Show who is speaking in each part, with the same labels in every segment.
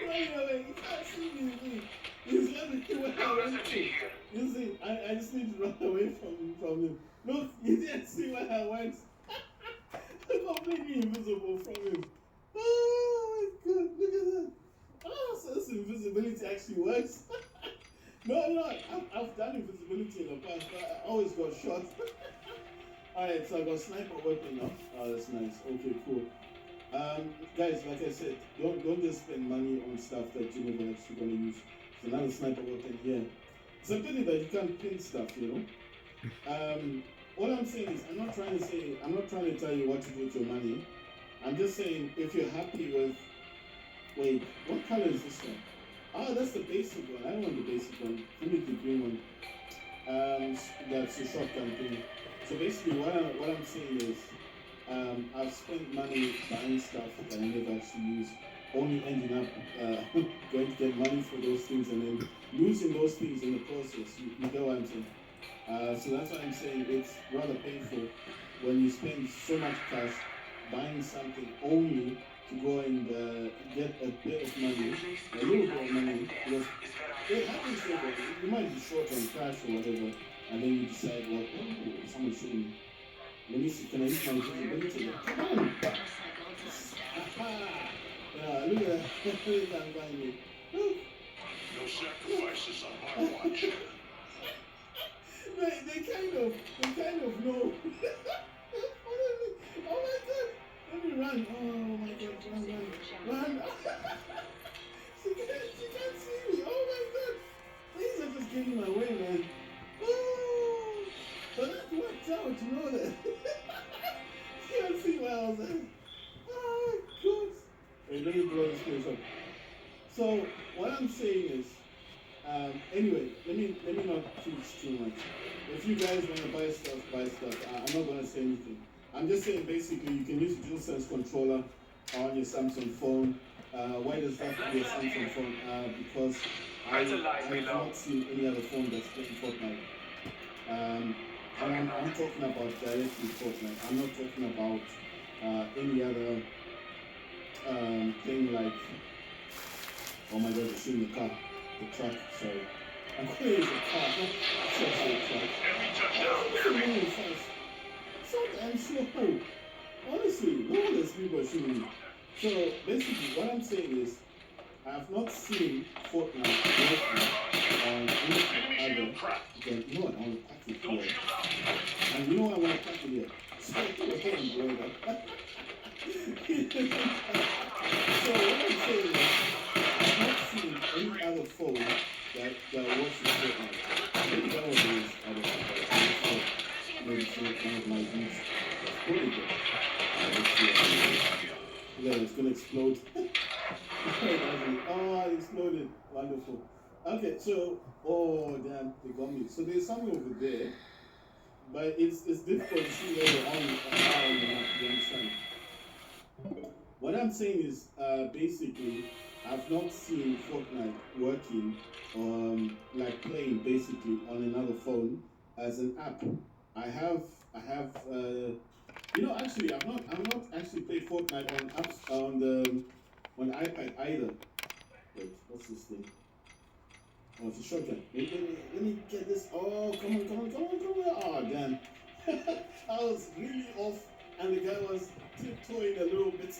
Speaker 1: running away. You can't see me. He's running away. You see, I just need to run away from him. Look, you didn't see where I went. Completely invisible from him. Oh my god, look at that. Oh, so this invisibility actually works. No, I've done invisibility in the past, but I always got shot. Alright, so I got sniper weapon now. Oh, that's nice. Okay, cool. Guys, like I said, don't just spend money on stuff that you're never actually gonna use. There's another sniper weapon here. It's a pity that you can't pin stuff, you know. What I'm saying is, I'm not trying to tell you what to do with your money. I'm just saying, if you're happy with, wait, what color is this one? Oh, that's the basic one. I don't want the basic one. Give me the green one. That's a shotgun thing. So basically, what I'm saying is, I've spent money buying stuff that I never actually use, only ending up going to get money for those things and then losing those things in the process. You get what I'm saying? So that's why I'm saying it's rather painful when you spend so much cash buying something only to go and get a bit of money, a little bit of money, because it happens so that you might be short on cash or whatever, and then you decide, well, oh, someone shooting me. Let me see, can I use my visibility? Come on! Yeah, look at that. Look at that behind me.
Speaker 2: No sacrifices on my watch.
Speaker 1: They kind of know. Oh my god! Let me run. Oh my god, run. She can't see me. Oh my god. Things are just getting my way, man. Oh, but that worked out, you know that. She can't see where I was at. Oh my god. Wait, let me blow this place up. So what I'm saying is, anyway, let me not preach too much. If you guys want to buy stuff, buy stuff. I'm not going to say anything. I'm just saying basically you can use DualSense controller on your Samsung phone. Why does that have to be a Samsung phone? Because I have not seen any other phone that's playing Fortnite. And I'm talking about directly Fortnite. I'm not talking about any other thing like, oh my god, they're shooting the car. The truck, sorry. I'm calling it a car, not a truck.
Speaker 2: Enemy touchdown.
Speaker 1: So damn slow. Honestly, no one is people shooting me. So basically, what I'm saying is, I have not seen Fortnite working on any other. Okay, you know what? I want to pack it here. And you know what I want to pack it here? Straight to the hand, bro. So what I'm saying is, I've not seen any other phone that works with Fortnite. Maybe that was it. I don't know. Maybe it's one of my views. What is it? Yeah, it's gonna explode. Oh, it exploded. Wonderful. Okay, so, oh damn, they got me. So there's something over there, but it's difficult to see where they're on the map, you understand? What I'm saying is, basically, I've not seen Fortnite working, like playing basically on another phone as an app. I have, actually, I've not actually played Fortnite on apps on the iPad either. Wait, what's this thing? Oh, it's a shotgun. Let me get this. Oh, come on. Oh, damn. I was really off, and the guy was tiptoeing a little bit.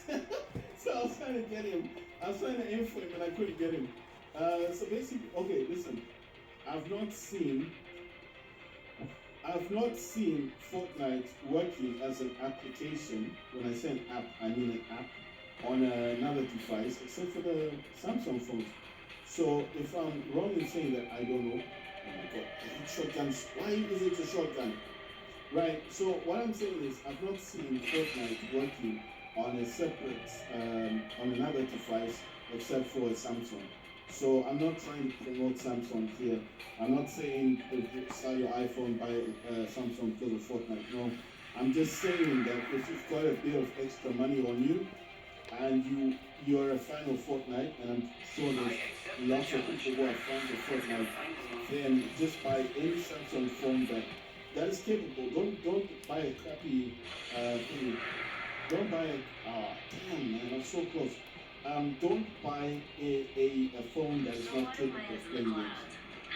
Speaker 1: So I was trying to get him. I was trying to aim for him, and I couldn't get him. So basically, okay, listen. I've not seen Fortnite working as an application. When I say an app, I mean an app on another device, except for the Samsung phones. So if I'm wrong in saying that, I don't know. Oh my god, I hate shotguns. Why is it a shotgun? Right, so what I'm saying is I've not seen Fortnite working on a separate, on another device except for a Samsung. So I'm not trying to promote Samsung here. I'm not saying if you sell your iPhone, buy Samsung because of Fortnite. No, I'm just saying that if you've got a bit of extra money on you and you're a fan of Fortnite, and I'm sure there's lots of people who are fans of Fortnite, then just buy any Samsung phone that is capable. Don't buy a crappy thing. Don't buy a damn man, I'm so close. don't buy a phone that is not capable of playing games.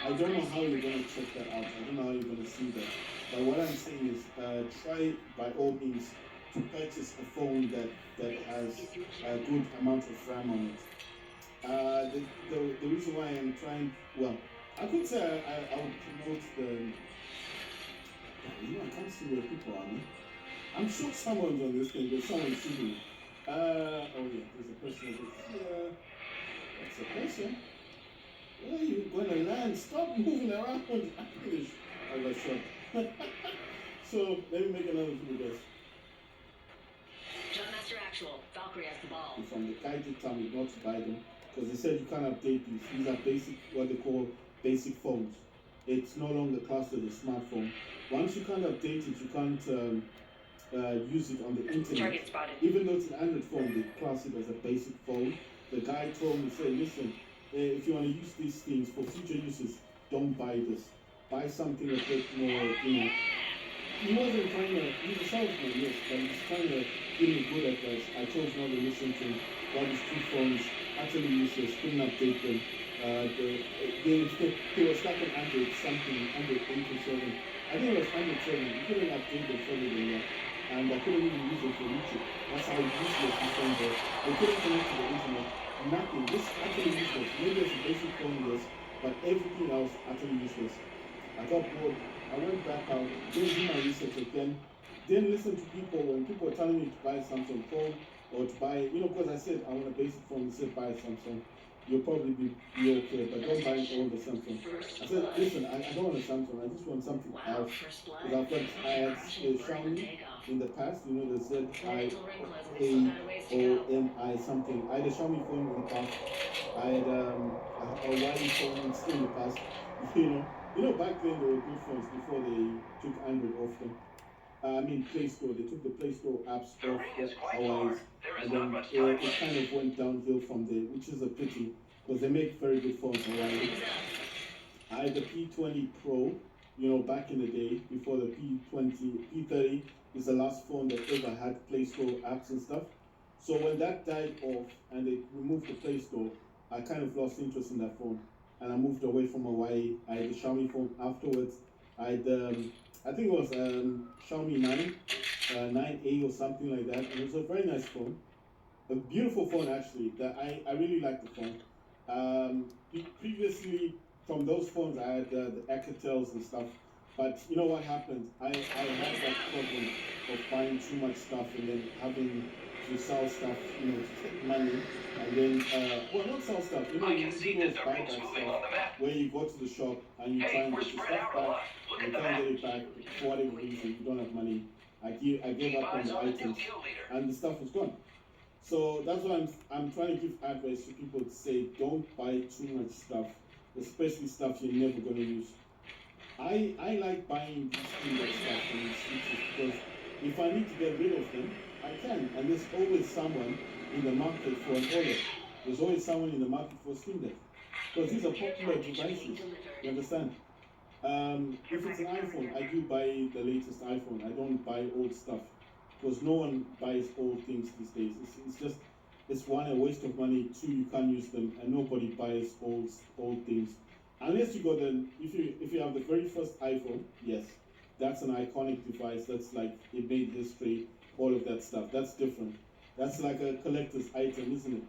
Speaker 1: I don't know how you're gonna check that out. I don't know how you're gonna see that. But what I'm saying is, try by all means to purchase a phone that has a good amount of RAM on it. The reason why I'm trying, well, I could say I would promote the. I can't see where people are. Man. I'm sure someone's on this thing. There's someone shooting me. Oh yeah, there's a person over here. That's a person. Where are you gonna land? Stop moving around. I got shot. So let me make another video, guys.
Speaker 3: Jumpmaster Actual, Valkyrie has the ball.
Speaker 1: From the guy did tell me not to buy them because they said you can't update these. These are basic, what they call basic phones. It's no longer classed as a smartphone. Once you can't update it, you can't use it on the internet.
Speaker 3: Target spotted.
Speaker 1: Even though it's an Android phone, they class it as a basic phone. The guy told me, say, listen, if you want to use these things for future uses, don't buy this. Buy something a bit more, you know. He wasn't trying to, he's a salesman, yes, but he's trying to give me good advice. I chose not to listen to him. Got his two phones, utterly useless, couldn't update them. They were stuck on Android something, Android 8 or 7. I think it was Android 7. You couldn't update them further than that. And I couldn't even use it for YouTube. That's how useless this phone was. They couldn't connect to the internet. Nothing. This utterly useless. Maybe it's a basic phone, yes, but everything else utterly useless. I got bored. I went back out, didn't do my research again, didn't listen to people when people were telling me to buy a Samsung phone or to buy, you know, because I said I want a basic phone, they said buy a Samsung. You'll probably be okay, but don't buy all the Samsung. I said, listen, I don't want a Samsung, I just want something else. Because I've got, I had a Xiaomi in the past, you know, the ZI-A-O-M-I something. I had a Xiaomi phone in the past. I had a Huawei phone still in the past, you know. You know, back then they were good phones before they took Android off them. I mean, Play Store. They took the Play Store apps off Huawei's, and then it kind of went downhill from there, which is a pity because they make very good phones. Huawei. I had the P20 Pro. You know, back in the day, before the P30 is the last phone that ever had Play Store apps and stuff. So when that died off and they removed the Play Store, I kind of lost interest in that phone. And I moved away from Huawei. I had the Xiaomi phone afterwards. I had, I think it was Xiaomi 9, 9A or something like that. And it was a very nice phone. A beautiful phone, actually. That I really liked the phone. Previously, from those phones, I had the Ecatels and stuff. But you know what happened? I had that problem of buying too much stuff and then having to sell stuff, you know, to take money, and then, well, not sell stuff, you know, you do those buyback stuff, where you go to the shop and you try and get your stuff back, and you can't get it back for whatever reason, you don't have money. I gave up on the items, and the stuff was gone. So that's why I'm trying to give advice to people to say, don't buy too much stuff, especially stuff you're never going to use. I like buying these things stuff from these switches because if I need to get rid of them, I can, and there's always someone in the market for an OLED. There's always someone in the market for a Steam Deck. Because these are popular devices, you understand? If it's an iPhone, I do buy the latest iPhone. I don't buy old stuff. Because no one buys old things these days. It's just, it's one, a waste of money, two, you can't use them, and nobody buys old things. Unless you got if you have the very first iPhone, yes, that's an iconic device, that's like, it made history, all of that stuff. That's different. That's like a collector's item, isn't it?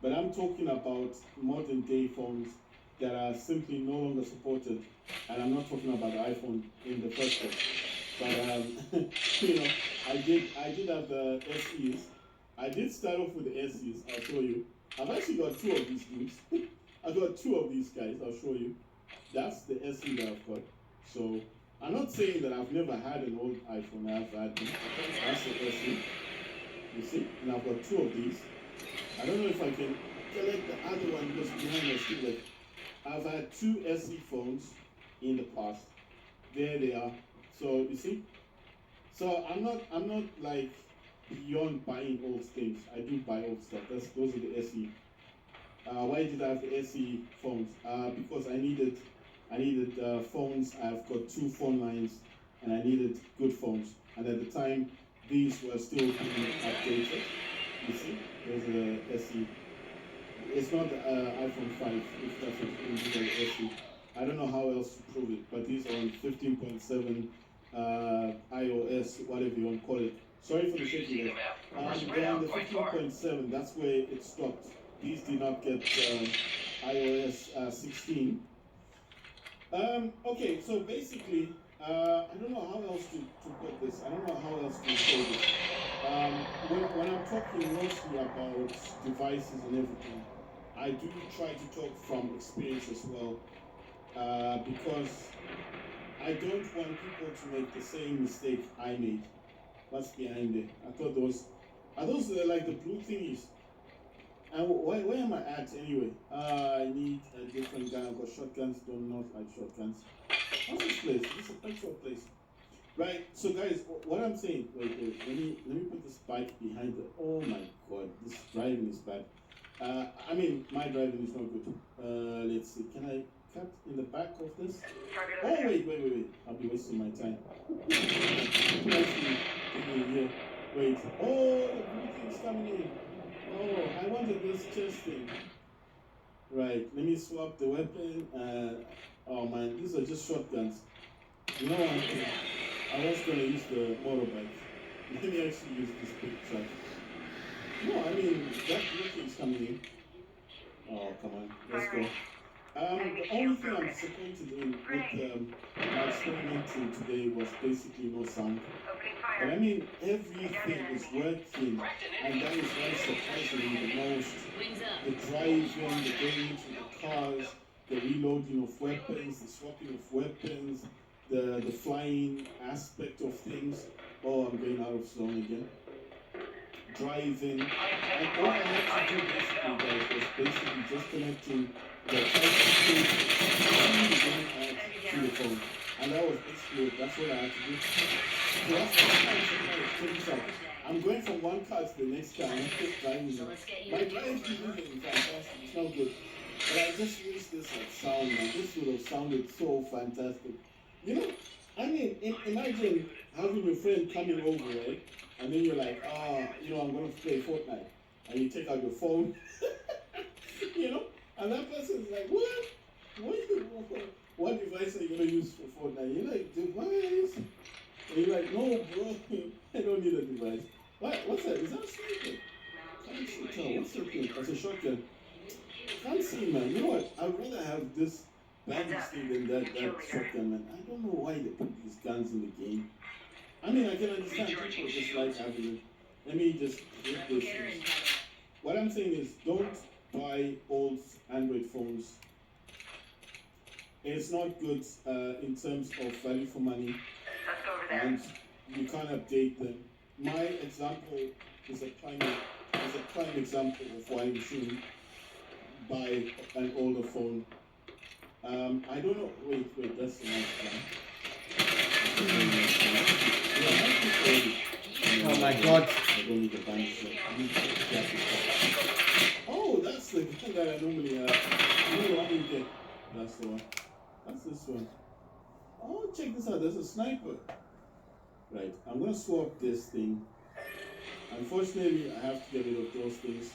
Speaker 1: But I'm talking about modern day phones that are simply no longer supported. And I'm not talking about the iPhone in the first place. But you know, I did have the SEs. I did start off with the SEs, I'll show you. I've actually got two of these dudes. I've got two of these guys, I'll show you. That's the SE that I've got. So I'm not saying that I've never had an old iPhone. I've had them. That's the SE. You see? And I've got two of these. I don't know if I can collect the other one because behind my screen. I've had two SE phones in the past. There they are. So you see? So I'm not like beyond buying old things. I do buy old stuff. Those are the SE. Why did I have the SE phones? Because I needed phones. I've got two phone lines, and I needed good phones. And at the time, these were still being updated. You see, there's the SE. It's not iPhone 5, if that's what you SE. I don't know how else to prove it, but these are on 15.7 iOS, whatever you want to call it. Sorry for the shaky guys. They're on the 15.7, that's where it stopped. These did not get iOS 16. Okay, so basically, I don't know how else to put this. I don't know how else to say this. When I'm talking mostly about devices and everything, I do try to talk from experience as well, because I don't want people to make the same mistake I made. What's behind it? I thought are those like the blue thingies? And where am I at anyway? I need a different gun. I've got shotguns. Do not like shotguns. What's this place? This is a petrol place. Right, so guys, what I'm saying, wait, let me put this bike behind it. Oh my god, this driving is bad. I mean, my driving is not good. Let's see, can I cut in the back of this? Oh, wait, I'll be wasting my time. Actually, here. Wait, oh, the blue thing's coming in. Oh, I wanted this chest thing. Right, let me swap the weapon. Oh man, these are just shotguns. You know what? I was going to use the motorbike. Let me actually use this big truck. No, I mean, that blue is coming in. Oh, come on, let's go. The only thing I'm disappointed in with my experimenting today was basically no sound. But I mean, everything is working, and that is why surprisingly the most. The driving, the going into the cars, the reloading of weapons, the swapping of weapons, the flying aspect of things. Oh, I'm going out of zone again. Driving, and all I had to do basically, guys, was basically just connecting the type to the phone, and that was basically it. That's what I had to do. So that's check this out. I'm going from one car to the next car, and I'm just driving. My driving is fantastic. It's not good, but I just wish this had sound, man. This would have sounded so fantastic. You know, I mean, imagine having a friend coming over, right? And then you're like, I'm going to play Fortnite. And you take out your phone, and that person's like, what? What device are you going to use for Fortnite? You're like, device? And you're like, no, bro, I don't need a device. What's that? Is that a sniper? Can't tell. What's that thing? That's a shotgun. Can't see, man. You know what? I'd rather have this bandage thing than that shotgun, man. I don't know why they put these guns in the game. I mean, I can understand people just like having it. Let me just get this. What I'm saying is, don't buy old Android phones. It's not good in terms of value for money, and you can't update them. My example is a prime example of why you shouldn't buy an older phone. I don't know. Wait, that's the next one.
Speaker 4: Oh my god.
Speaker 1: I don't need the bandage. Oh, that's the gun that I normally have. That's the one. That's this one. Oh, check this out. There's a sniper. Right. I'm going to swap this thing. Unfortunately, I have to get rid of those things.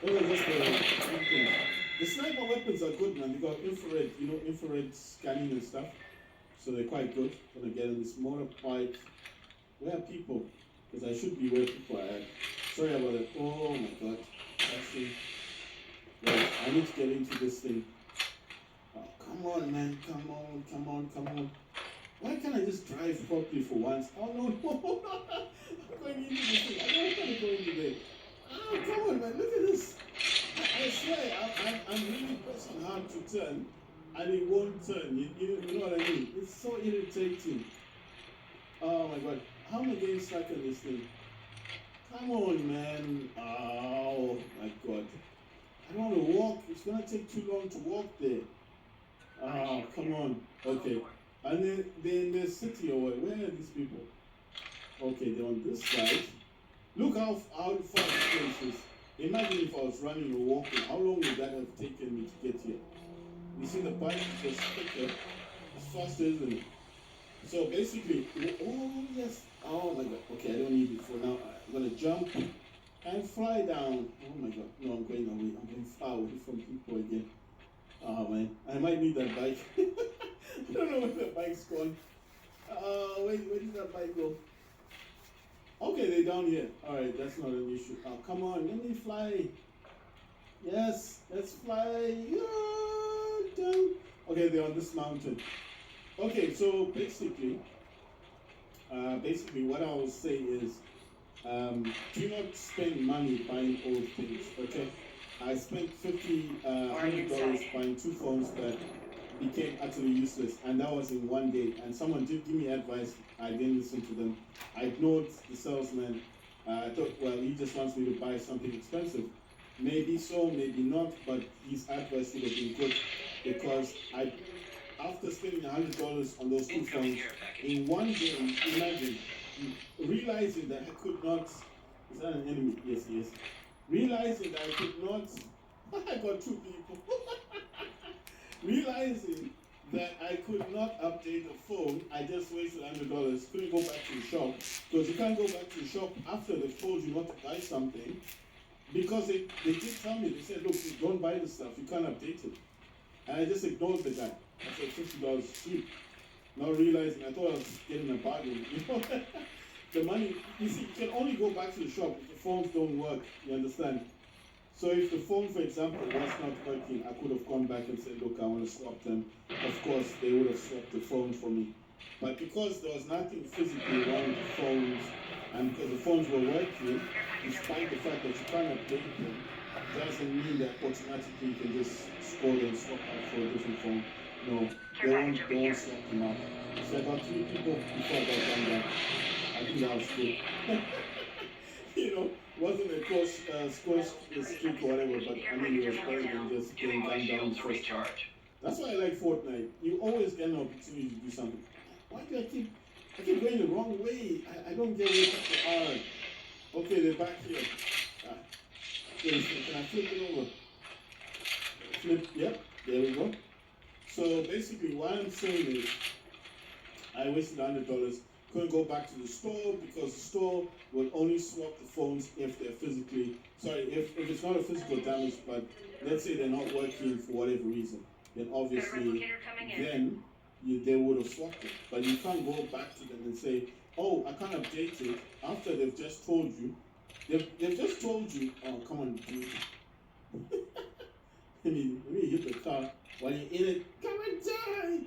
Speaker 1: Those are just the things. The sniper weapons are good, man. They got infrared scanning and stuff. So they're quite good. I'm going to get in this motorbike. Where are people? Because I should be where people are at. Sorry about it. Oh my god. Actually, right, I need to get into this thing. Oh, come on, man. Come on. Why can't I just drive properly for once? Oh, no. I'm going into this thing. I don't want to go into there. Oh, come on, man. Look at this. I swear, I'm really pressing hard to turn, and it won't turn. You know what I mean? It's so irritating. Oh, my God. How am I getting stuck on this thing? Come on, man. Oh, my God. I don't want to walk. It's going to take too long to walk there. Oh, come on. Okay. And then they're in the city or what? Where are these people? Okay, they're on this side. Look how far this place is. Imagine if I was running or walking. How long would that have taken me to get here? You see the bike is just quicker. It's faster, isn't it? So basically, oh yes. Oh my god. Okay, I don't need it for now. I'm going to jump. and fly down. Oh my god, no, I'm going away. I'm going far away from people again. Oh man, I might need that bike. I don't know where the bike's gone. Where did that bike go? Okay, they're down here. Alright, that's not an issue. Oh, come on, let me fly. Yes, let's fly. Yeah, down. Okay, they're on this mountain. Okay, so basically what I will say is, do not spend money buying old things, okay? I spent $100 buying two phones that became utterly useless, and that was in one day. And someone did give me advice. I didn't listen to them. I ignored the salesman. I thought, well, he just wants me to buy something expensive. Maybe so, maybe not, but his advice would have been good because after spending $100 on those two phones in one day, imagine realizing that I could not. Is that an enemy? Yes, yes. Realizing that I could not. I got two people. Realizing that I could not update the phone, I just wasted $100. Couldn't go back to the shop because you can't go back to the shop after they've told you not to buy something. Because they did tell me, they said, look, you don't buy the stuff, you can't update it. And I just ignored the guy. I said $50 cheap. Not realizing I thought I was getting a bargain. You know? The money, you see, you can only go back to the shop if the phones don't work, you understand? So if the phone, for example, was not working, I could have gone back and said, look, I want to swap them. Of course, they would have swapped the phone for me. But because there was nothing physically wrong with the phones, and because the phones were working, despite the fact that you can't update them, doesn't mean that automatically you can just scroll and swap out for a different phone. No, they won't swap them out. So I got 3 people before I got done that. I think that was good. You know, wasn't a score streak or whatever, but I mean, it was better than just getting gunned down the first time. That's why I like Fortnite. You always get an opportunity to do something. Why do I keep going the wrong way? I don't get where people are. Okay, they're back here. Can I flip it over? Flip, yep, there we go. So basically what I'm saying is, I wasted $100. Couldn't go back to the store because the store will only swap the phones if they're if it's not a physical damage, but let's say they're not working for whatever reason, then obviously they would have swapped it. But you can't go back to them and say, oh, I can't update it after they've just told you. They've just told you, oh, come on, dude. Let me hit the car while you're in it. Come and die!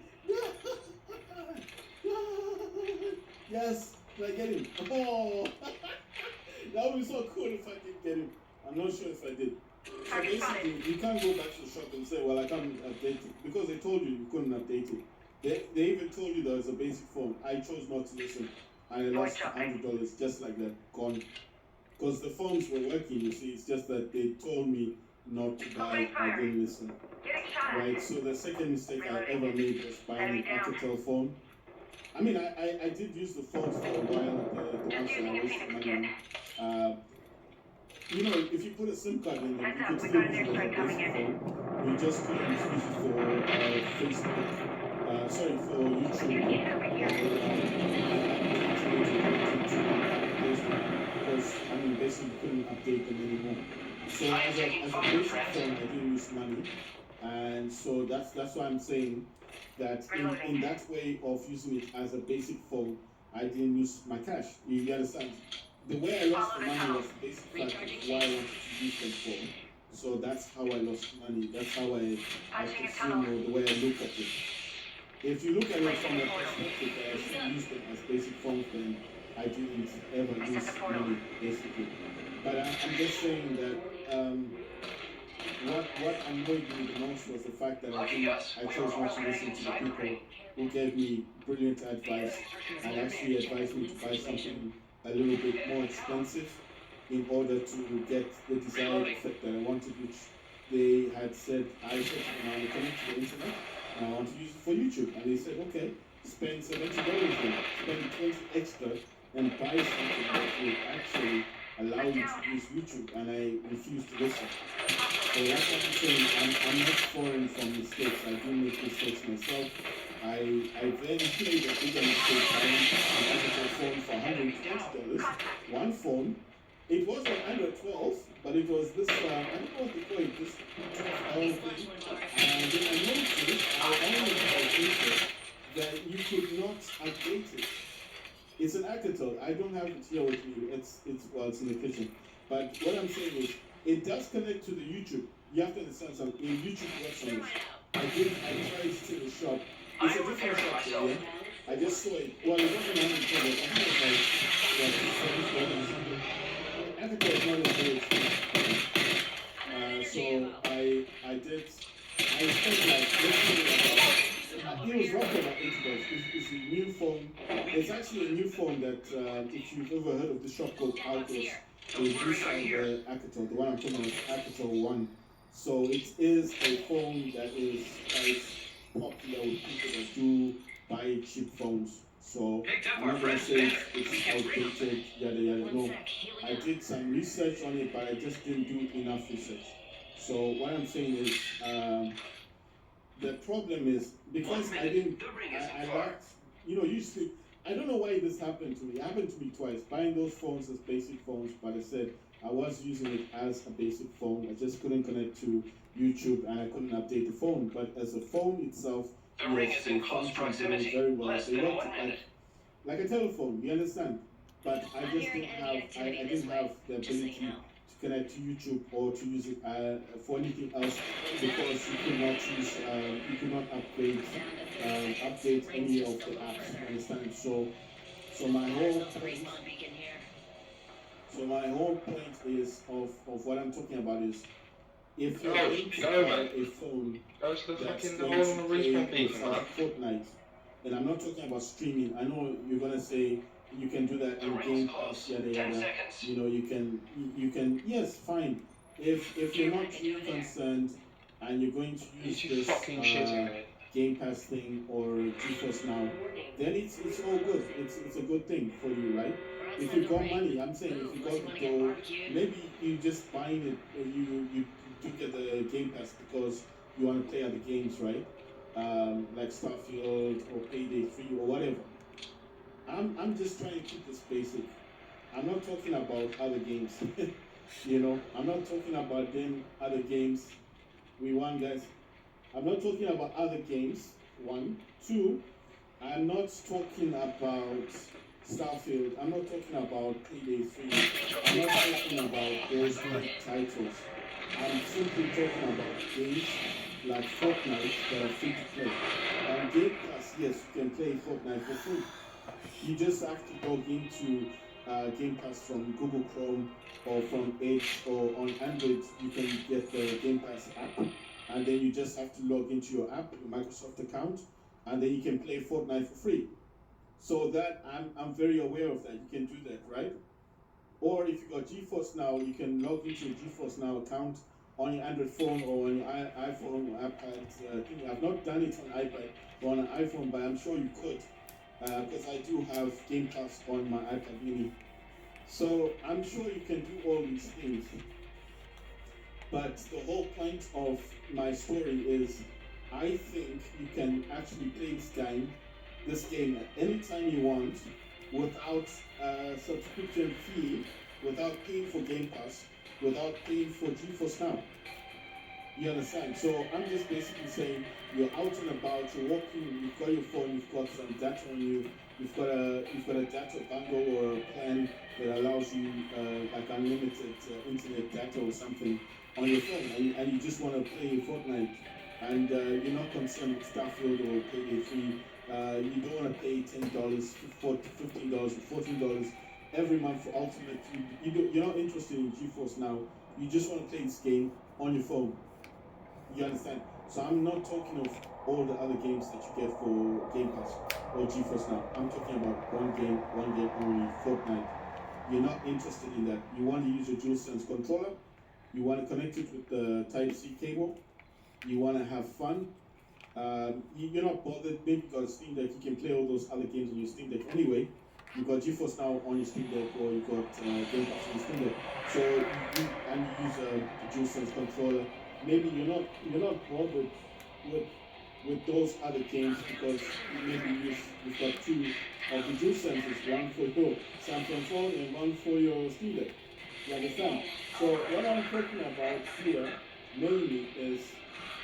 Speaker 1: Yes, did I get him? Oh, that would be so cool if I did get him. I'm not sure if I did. So basically, you can't go back to the shop and say, well, I can't update it. Because they told you couldn't update it. They even told you there was a basic phone. I chose not to listen. I lost $100 just like that, gone. Because the phones were working, you see. It's just that they told me not to buy. I didn't listen. Right, so the second mistake I ever made was buying an Alcatel phone. I mean, I did use the phones for a while, the ones that I wasted money on. You know, if you put a SIM card in there, you could still use it as a basic phone. You just couldn't use it for Facebook, for YouTube. Because, I mean, basically you couldn't update them anymore. So as a basic phone, I didn't use money. And so that's why I'm saying that in that way of using it as a basic phone, I didn't use my cash. You understand? The way I lost the money was the basic fact of why I wanted to use them for. So that's how I lost money. That's how I consume, or the way I look at it. If you look at it from the perspective that I should use them as basic phones, then I didn't ever lose money, basically. But I'm just saying that what annoyed me the most was the fact that I chose not to listen to the people who gave me brilliant advice and actually advised me to buy something a little bit more expensive in order to get the desired effect that I wanted, which they had said, I said to them, I will connect to the internet and I want to use it for YouTube. And they said, okay, spend $70 then, spend 20 extra and buy something that will actually allow you to use YouTube, and I refuse to listen. So that's what I'm saying. I'm not foreign from mistakes. I do make mistakes myself. I then made a bigger mistake buying an Apple phone for $120. One phone, It was on Android 12, but it was this, I don't know what they call it, this 12-hour thing. And then I noticed, I almost updated that you could not update it. It's an Alcatel. I don't have it here with me. It's in the kitchen. But what I'm saying is, it does connect to the YouTube. You have to understand something. YouTube works on it. I tried it in the shop. It's a different shop, yeah. I just saw it. Well, it wasn't on the product. I think it was like $7 something. Ethical is not as very expensive. So I spent like it was roughly about $80. It's a new phone. It's actually a new phone that if you've ever heard of the shop called Altos, they do sell the Alcatel. The one I'm talking about is Alcatel One. So it is a phone that is quite popular with people that do buy cheap phones. So I'm not gonna say it's outdated, yada yada. No, I did some research on it, but I just didn't do enough research. So what I'm saying is, the problem is because I lacked, usually I don't know why this happened to me. It happened to me twice. Buying those phones as basic phones, but I said I was using it as a basic phone. I just couldn't connect to YouTube and I couldn't update the phone. But as a phone itself, yes, it functions very well. They work like a telephone, you understand? But I just didn't have I didn't have the ability to connect to YouTube or to use it for anything else because you could not update any of the apps. You understand? So my whole point is of what I'm talking about is if you're going to buy a phone
Speaker 4: Go to the
Speaker 1: that's
Speaker 4: fucking
Speaker 1: going
Speaker 4: hole
Speaker 1: to
Speaker 4: on the
Speaker 1: play
Speaker 4: respawn beacon, man.
Speaker 1: Fortnite, and I'm not talking about streaming. I know you're gonna say you can do that in Game Pass, yada yada. You can yes, fine. If you're not too concerned and you're going to use
Speaker 4: You
Speaker 1: this
Speaker 4: fucking shitting me.
Speaker 1: Game Pass thing or GeForce Now, then it's all good. It's a good thing for you, right? If you got money, I'm saying if you got the dough, maybe you just buying it. You do get the Game Pass because you want to play other games, right? Like Starfield or Payday 3 or whatever. I'm just trying to keep this basic. I'm not talking about other games. I'm not talking about them other games. We won, guys. I'm not talking about other games. One, two. I'm not talking about Starfield. I'm not talking about Payday 3. I'm not talking about those big titles. I'm simply talking about games like Fortnite that are free to play. On Game Pass, yes, you can play Fortnite for free. You just have to log into Game Pass from Google Chrome or from Edge or on Android. You can get the Game Pass app, and then you just have to log into your app, your Microsoft account, and then you can play Fortnite for free. So that I'm very aware of that. You can do that, right? Or if you got GeForce Now, you can log into your GeForce Now account on your Android phone or on your iPhone or iPad. I've not done it on iPad or on an iPhone, but I'm sure you could because I do have Game Pass on my iPad mini. So I'm sure you can do all these things. But the whole point of my story is I think you can actually play this game at any time you want without a subscription fee, without paying for Game Pass, without paying for GeForce Now. You understand? So I'm just basically saying you're out and about, you're walking, you've got your phone, you've got some data on you, you've got a data bundle or a plan that allows you like unlimited internet data or something on your phone, and you just want to play Fortnite, and you're not concerned with Starfield or Payday 3. You don't want to pay $10, $15, $14 every month for Ultimate. You're not interested in GeForce Now. You just want to play this game on your phone. You understand? So I'm not talking of all the other games that you get for Game Pass or GeForce Now. I'm talking about one game only, Fortnite. You're not interested in that. You want to use your DualSense controller. You want to connect it with the Type-C cable. You want to have fun. You're not bothered. Maybe you got a Steam Deck. You can play all those other games on your Steam Deck anyway. You got GeForce Now on your Steam Deck, or you got Game Pass on your Steam Deck. So you use a DualSense controller. Maybe you're not bothered with those other games because maybe you've got two of the DualSenses, one for your Samsung phone and one for your Steam Deck. You understand? So what I'm talking about here mainly is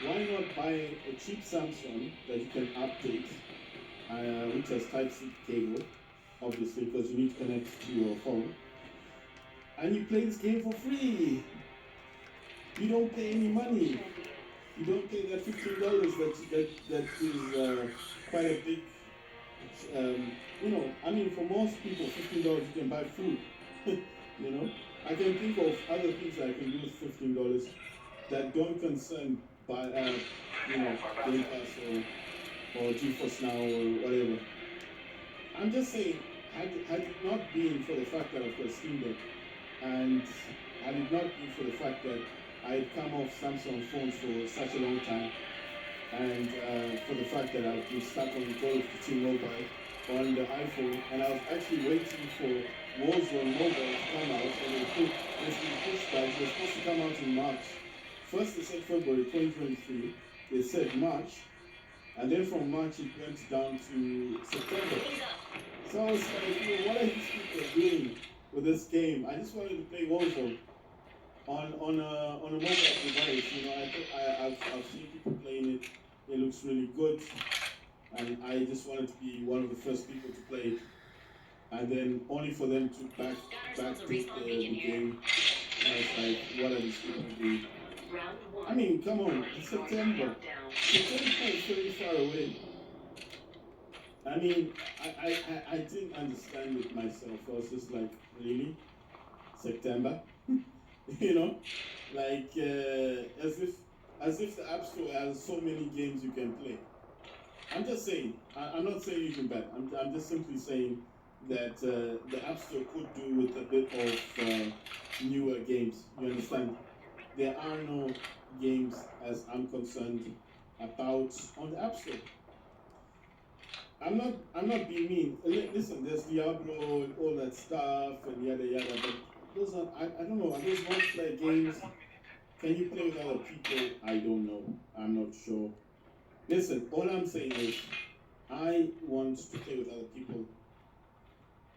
Speaker 1: why not buy a cheap Samsung that you can update, which has Type-C cable, obviously, because you need to connect to your phone, and you play this game for free. You don't pay any money. You don't pay that $15 that is quite a big. I mean, for most people, $15 you can buy food. you know, I can think of other things that I can do with $15 that don't concern Game Pass or GeForce Now or whatever. I'm just saying, had it not been for the fact that I've got Steam Deck, and had it not been for the fact that I had come off Samsung phones for such a long time, and for the fact that I've been stuck on Call of Duty Mobile on the iPhone, and I was actually waiting for Warzone Mobile to come out, and it's been pushed back. It was supposed to come out in March. First they said February 2023, they said March, and then from March it went down to September. So I was like, what are these people doing with this game? I just wanted to play Warzone on a mobile device. I've seen people playing it. It looks really good, and I just wanted to be one of the first people to play it. And then only for them to back the game. And I was like, what are these people doing? I mean, come on, it's September. September is very far away. I mean, I didn't understand it myself. I was just like, really? September? Like as if the App Store has so many games you can play. I'm just saying. I'm not saying anything bad. I'm just simply saying that the App Store could do with a bit of newer games. You understand? There are no games, as I'm concerned, about on the App Store. I'm not being mean. Listen, there's Diablo and all that stuff and yada yada, but those are I don't know. Are those multiplayer games? Can you play with other people? I don't know. I'm not sure. Listen, all I'm saying is I want to play with other people.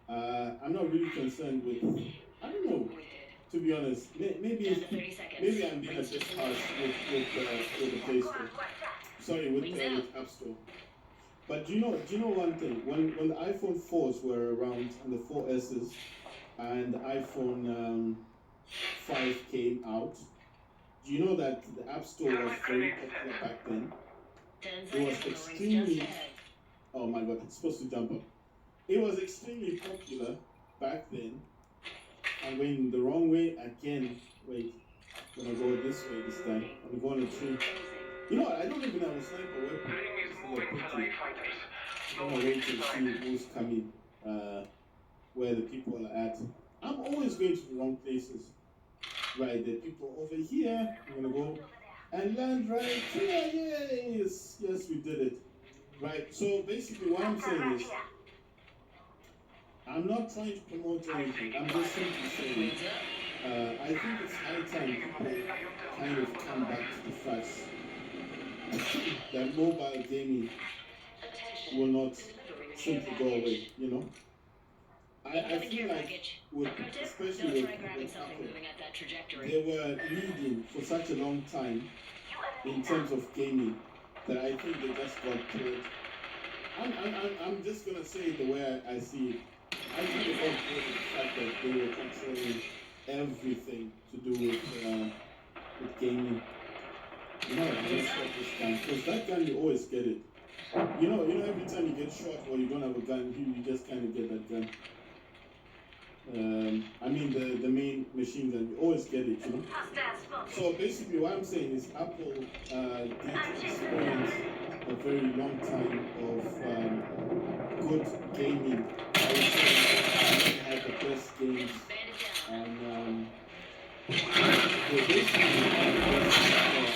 Speaker 1: I'm not really concerned with. I don't know. To be honest, maybe I'm being a bit harsh with the Play Store. Sorry, with App Store. But do you know one thing? When the iPhone 4s were around and the 4Ss and the iPhone 5 came out, do you know that the App Store was very popular back then? It was extremely. Oh my God! It's supposed to jump up. It was extremely popular back then. I'm going the wrong way again. Wait, I'm gonna go this way this time. I'm going to tree. You know what? I don't even have a sniper weapon. I'm gonna wait to see who's coming, where the people are at. I'm always going to the wrong places. Right, the people over here. I'm gonna go and land right here. Yes, we did it. Right. So basically, what I'm saying is, I'm not trying to promote anything. I'm just simply saying, I think it's high time people kind of come back to the facts that mobile gaming will not simply go away. I feel like, especially with Apple, they were leading for such a long time in terms of gaming that I think they just got killed. I'm just gonna say it the way I see it. I think they got killed with the fact that they were controlling everything to do with gaming. I'm gonna stop this gun, because that gun you always get it. Every time you get shot or you don't have a gun, you just kind of get that gun. I mean the main machine gun, you always get it, So basically what I'm saying is Apple did experience a very long time of good gaming. I would say they had the best games, and they basically had the best,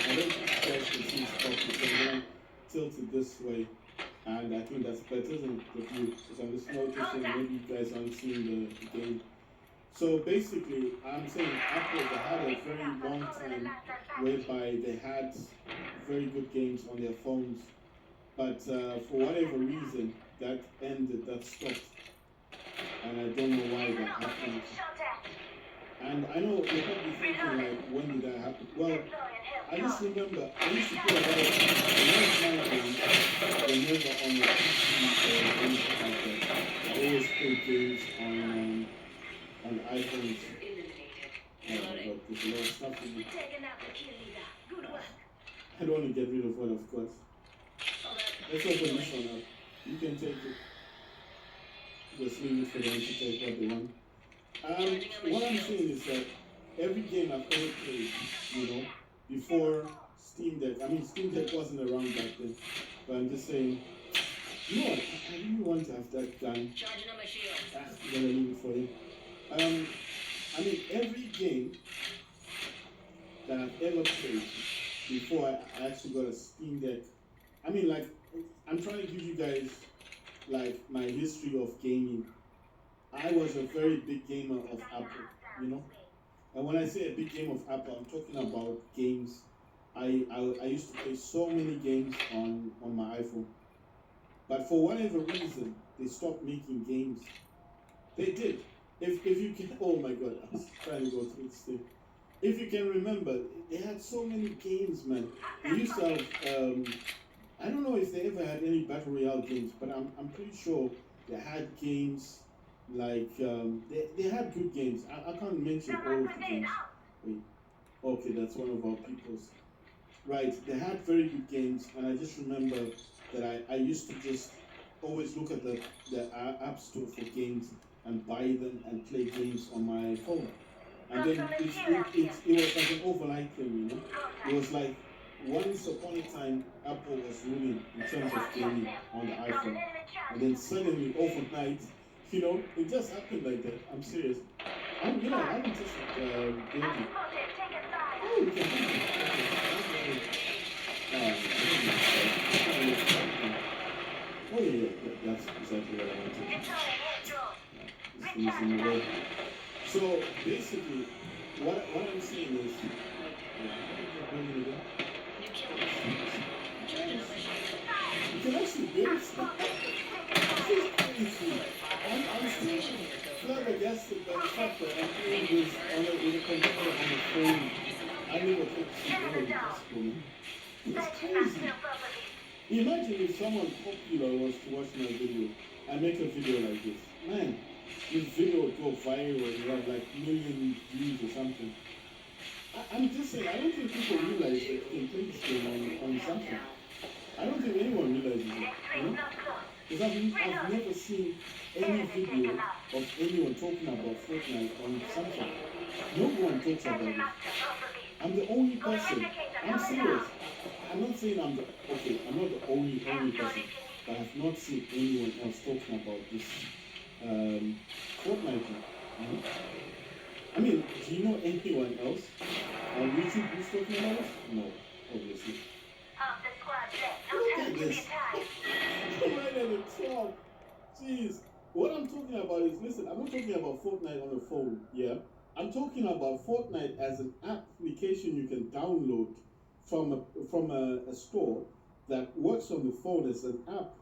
Speaker 1: I don't think you guys can see stuff because I'm tilted this way. And I think that's better than the view, because I'm just noticing maybe you guys aren't seeing the game. So basically, I'm saying Apple, they had a very long time whereby they had very good games on their phones, but for whatever reason, that ended, that stopped. And I don't know why that happened. And I know you're probably thinking like, when did that happen? Well, I just remember I used to play a lot of games whenever on the PC or anything like that. I always play games on iPhones. Oh my god, there's a lot of stuff in it. I don't want to get rid of one, of course. Let's open this one up. You can take it. Just leave it for them to take what they want. What I'm saying is that every game I've ever played, before Steam Deck, I mean, Steam Deck wasn't around back then, but I'm just saying, you know what, I really want to have that gun.
Speaker 3: Charging on my shield.
Speaker 1: I'm gonna leave it for you. I mean, every game that I've ever played before I actually got a Steam Deck, I mean, like, I'm trying to give you guys, like, my history of gaming. I was a very big gamer of Apple. And when I say a big game of Apple, I'm talking about games. I used to play so many games on my iPhone. But for whatever reason, they stopped making games. They did. If you can, oh my god, I was trying to go through this thing. If you can remember, they had so many games, man. They used to have, I don't know if they ever had any Battle Royale games, but I'm pretty sure they had games like, they had good games. I can't mention all of the games. Wait. Okay, that's one of our people's. Right, they had very good games, and I just remember that I used to just always look at the app store for games and buy them and play games on my phone. And then it was like an overnight thing. It was like, once upon a time, Apple was ruling in terms of gaming on the iPhone. And then suddenly, overnight, it just happened like that. I'm serious. I'm just building. Oh, you can do oh yeah, that's exactly what I wanted. Just finishing the way. So basically, what I'm saying is, you can actually build stuff. This is crazy. I'm still flabbergasted by the fact that I'm doing this with a computer on the phone. I never thought this was possible, man. It's crazy. Imagine if someone popular was to watch my video and make a video like this. Man, this video would go viral and have like million views or something. I'm just saying, I don't think people realize that you can play this game on Samsung. I don't think anyone realizes it, Because I've never seen any video of anyone talking about Fortnite on Samsung. No one talks about it. I'm the only person. I'm serious. I'm not saying I'm not the only person, but I've not seen anyone else talking about this Fortnite thing. I mean, do you know anyone else on YouTube who's talking about it? No, obviously. Look at this. Right at the top. Jeez. What I'm talking about is, listen, I'm not talking about Fortnite on the phone, yeah? I'm talking about Fortnite as an application you can download from a store that works on the phone as an app.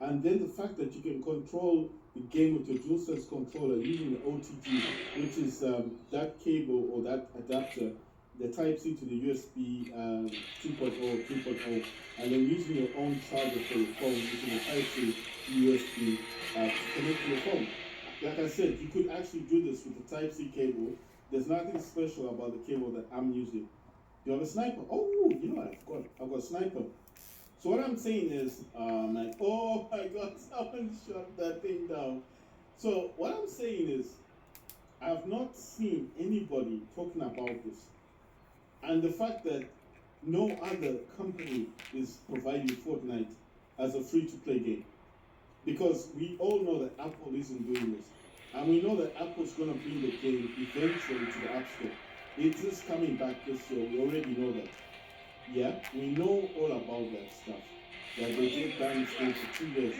Speaker 1: And then the fact that you can control the game with your DualSense controller using the OTG, which is that cable or that adapter, the Type-C to the USB 2.0, 3.0, and then using your own charger for your phone using the Type-C USB to connect to your phone. Like I said, you could actually do this with the Type-C cable. There's nothing special about the cable that I'm using. You have a sniper. Oh, you know what? I've got a sniper. So what I'm saying is, oh my God, someone shot that thing down. So what I'm saying is, I've not seen anybody talking about this. And the fact that no other company is providing Fortnite as a free-to-play game. Because we all know that Apple isn't doing this. And we know that Apple's going to bring the game eventually to the App Store. It is coming back this year. We already know that. Yeah, we know all about that stuff. That they did ban this game for 2 years.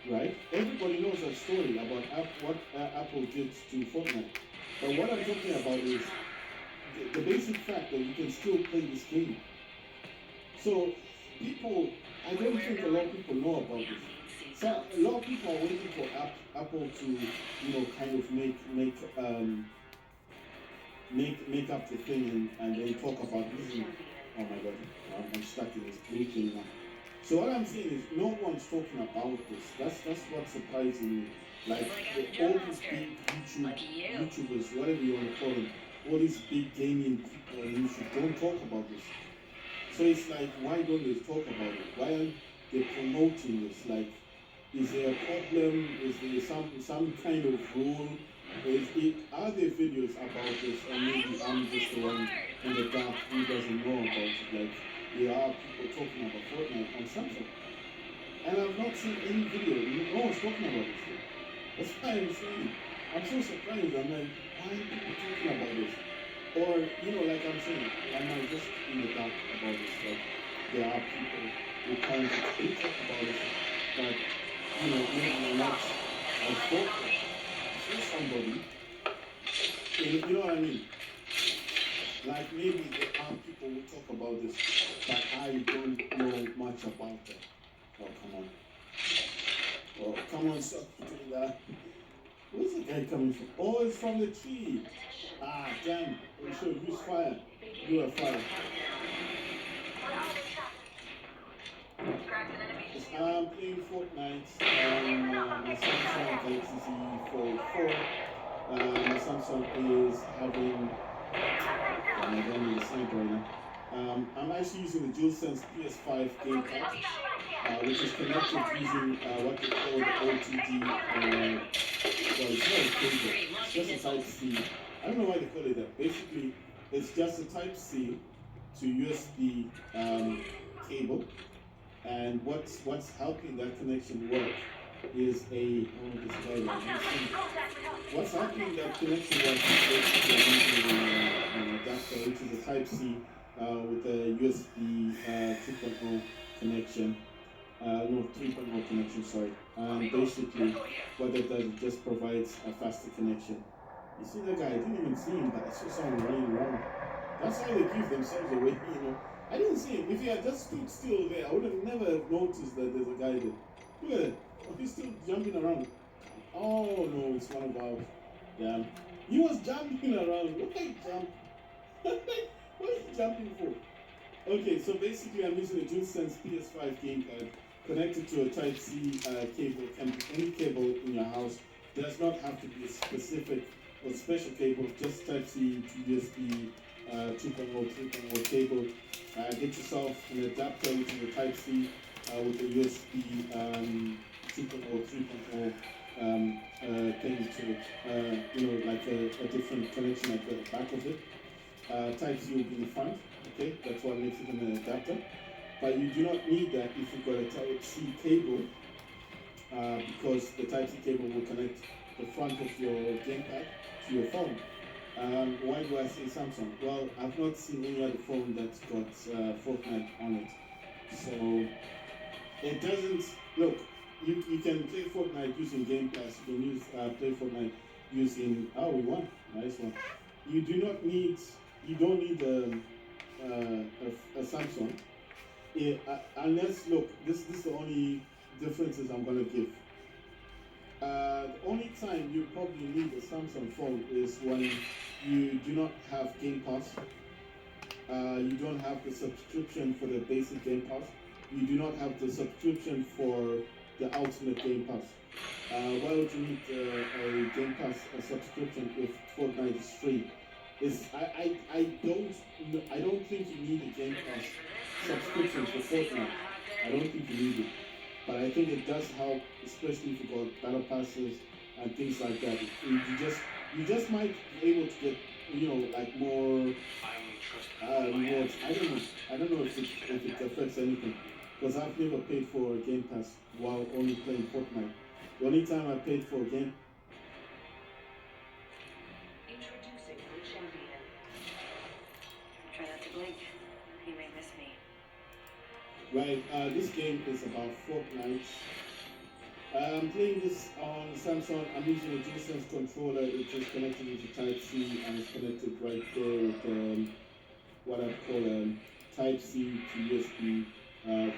Speaker 1: Right? Everybody knows that story about what Apple did to Fortnite. But what I'm talking about is the basic fact that you can still play this game. So people, I don't think a lot of people know about this. So a lot of people are waiting for Apple to, kind of make make up the thing and then talk about using. Oh my god, I'm stuck in this blue thing now. So what I'm saying is no one's talking about this. That's what's surprising me. Like all these big YouTubers, whatever you want to call them, all these big gaming people on YouTube don't talk about this. So it's like, why don't they talk about it? Why aren't they promoting this? Like, is there a problem? Is there some kind of rule? Are there videos about this? And maybe I'm just the one in the dark who doesn't know about it. Like, there are people talking about Fortnite on Samsung. And I've not seen any video. No one's talking about this thing. That's why I'm saying, I'm so surprised. I'm like, why are people talking about this? Or, like I'm saying, am I just in the dark about this? Like, there are people who can't really talk about it, but, maybe not as vocal. See somebody, you know what I mean? Like, maybe there are people who talk about this, but I don't know much about them. Oh, come on. Oh, come on, stop doing that. Where's the guy coming from? Oh, it's from the tree. Ah, damn. We should use fire. Do a fire. I'm playing Fortnite on my Samsung Galaxy Z Fold 4. My Samsung is having... I don't need a sniper right now. I'm actually using the DualSense PS5 gamepad, which is connected using what they call the OTG. Well, it's not a cable, it's just a Type-C. I don't know why they call it that. Basically, it's just a Type-C to USB cable. And what's helping that connection work is what's helping that connection work is basically an adapter, which is a Type-C with a USB 2.0 connection. No, 3.0 connection, sorry. Basically, what that does, it just provides a faster connection. You see that guy? I didn't even see him, but I saw someone running around. That's how they give themselves away, I didn't see him. If he had just stood still there, I would have never noticed that there's a guy there. Look at it. He's still jumping around. Oh no, it's one of ours. Yeah. He was jumping around. Why jump? What is he jumping for? Okay, so basically I'm using a DualSense PS5 gamepad connected to a Type-C cable. Any cable in your house does not have to be a specific or special cable, just Type-C to USB 2.0, 3.0 cable. Get yourself an adapter which is a Type-C with a USB 2.0, 3.0 thing to it. Like a different connection at the back of it. Type-C will be in the front, okay? That's what makes it an adapter. But you do not need that if you've got a Type-C cable because the Type-C cable will connect the front of your gamepad to your phone. Why do I say Samsung? Well, I've not seen any other phone that's got Fortnite on it. So it doesn't look. You can play Fortnite using Game Pass. You can use play Fortnite using. Oh, we won! Nice one. You do not need. You don't need a Samsung. Unless look, this is the only differences I'm gonna give. The only time you probably need a Samsung phone is when you do not have Game Pass. You don't have the subscription for the basic Game Pass. You do not have the subscription for the Ultimate Game Pass. Why would you need a Game Pass subscription if Fortnite is free? I don't think you need a Game Pass subscription for Fortnite. I don't think you need it. But I think it does help, especially if you got battle passes and things like that. You just might be able to get, like more rewards. I don't know if it affects anything, because I've never paid for a Game Pass while only playing Fortnite. The only time I paid for a game.
Speaker 3: Introducing the champion. Try not to blink. You may miss me.
Speaker 1: Right, this game is about Fortnite. I'm playing this on Samsung. I'm using a DualSense controller. It is connected with the Type-C and it's connected right there with what I call Type-C to USB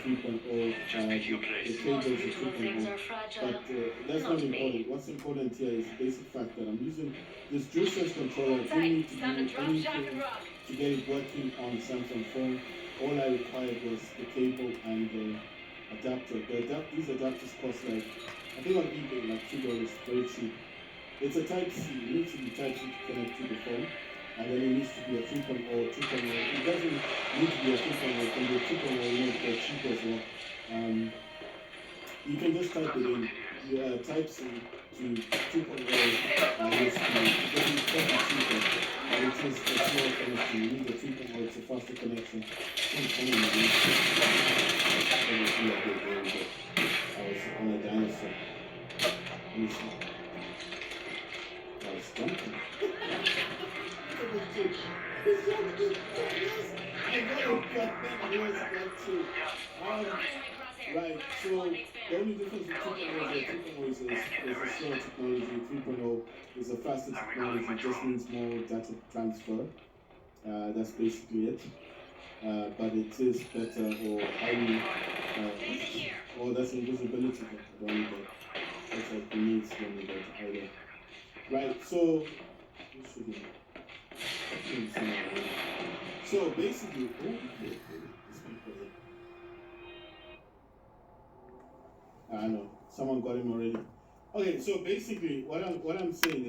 Speaker 1: 3.0, the cables are
Speaker 3: Usual things
Speaker 1: 3.0.
Speaker 3: are fragile.
Speaker 1: But that's not
Speaker 3: Not me.
Speaker 1: important. What's important here is the basic fact that I'm using this DualSense controller. I don't
Speaker 3: Tight.
Speaker 1: need to
Speaker 3: Time to
Speaker 1: do
Speaker 3: drop, shock, and
Speaker 1: anything
Speaker 3: rock.
Speaker 1: to get it working on Samsung phone. All I required was the cable and the adapter. These adapters cost like, I think on eBay, like $2, very cheap. It's a Type C. It needs to be Type C to connect to the phone. And then it needs to be a 3.0, 2.0. It doesn't need to be a 2.0. It can be a 2.0, you know, they're cheap as well. You can just type it in. Type C to 2.0 used to it doesn't cheaper. But it is a slower connection. You need the 3.0, it's a faster connection. I was on a dinosaur. Let me see. I was jumping. It's jumping. Yes, I got it. Yes, got to. Right, so the only difference with 2.0 is 2.0 is a slower technology, 3.0 is a faster technology, it just means more data transfer. That's basically it. But it is better or highly, that's invisibility. I don't need that. That's like the needs when you get either. Right, so, so basically, I know someone got him already. Okay, so basically, what I'm saying is.